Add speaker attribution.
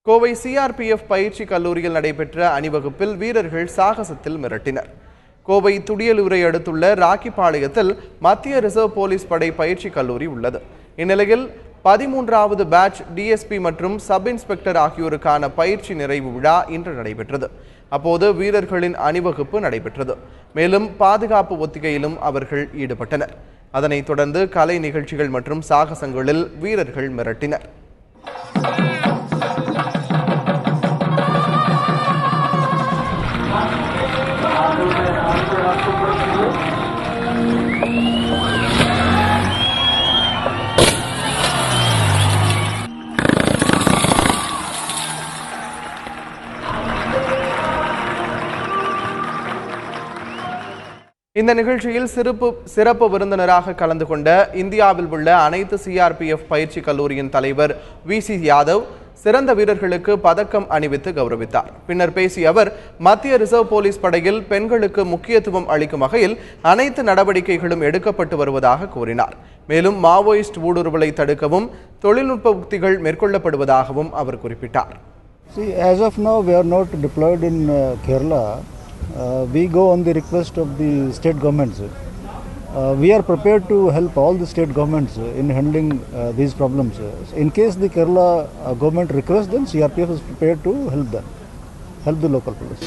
Speaker 1: Kovai CRPF பயிற்சி கல்லூரியில் நடைபெற்ற அணிவகுப்பில் வீரர்கள் சாகசத்தில் மிரட்டினர். கோவை துடியலூரை அடுத்துள்ள ராக்கிபாளையத்தில் மத்திய ரிசர்வ் போலீஸ் படை பயிற்சி கல்லூரி உள்ளது. இந்நிலையில் 13வது பேட்ச் டிஎஸ்பி மற்றும் சப் இன்ஸ்பெக்டர் ஆகியோருக்கான பயிற்சி நிறைவு விழா இன்று நடைபெற்றது. அப்போது வீரர்களின் அணிவகுப்பு நடைபெற்றது. மேலும் பாதுகாப்பு ஒத்திகையிலும் அவர்கள் ஈடுபட்டனர். அதனைத் தொடர்ந்து கலை நிகழ்ச்சிகள் மற்றும் சாகசங்களில் வீரர்கள் மிரட்டினர். இந்த நிகழ்ச்சியில் சிறப்பு விருந்தினராக கலந்து கொண்ட இந்தியாவில் உள்ள அனைத்து சிஆர்பிஎஃப் பயிற்சி கல்லூரியின் தலைவர் விசி யாதவ் சிறந்த வீரர்களுக்கு பதக்கம் அணிவித்து கௌரவித்தார். பின்னர் பேசிய அவர், மத்திய ரிசர்வ் போலீஸ் படையில் பெண்களுக்கு முக்கியத்துவம் அளிக்கும் வகையில் அனைத்து நடவடிக்கைகளும் எடுக்கப்பட்டு வருவதாக கூறினார். மேலும் மாவோயிஸ்ட் ஊடுருவலை தடுக்கவும் தொழில்நுட்ப உத்திகள் மேற்கொள்ளப்படுவதாகவும் அவர் குறிப்பிட்டார்.
Speaker 2: As of now, we are not deployed in Kerala. We go on the request of the state governments. We are prepared to help all the state governments in handling these problems. In case the Kerala government requests them, CRPF is prepared to help them, help the local police.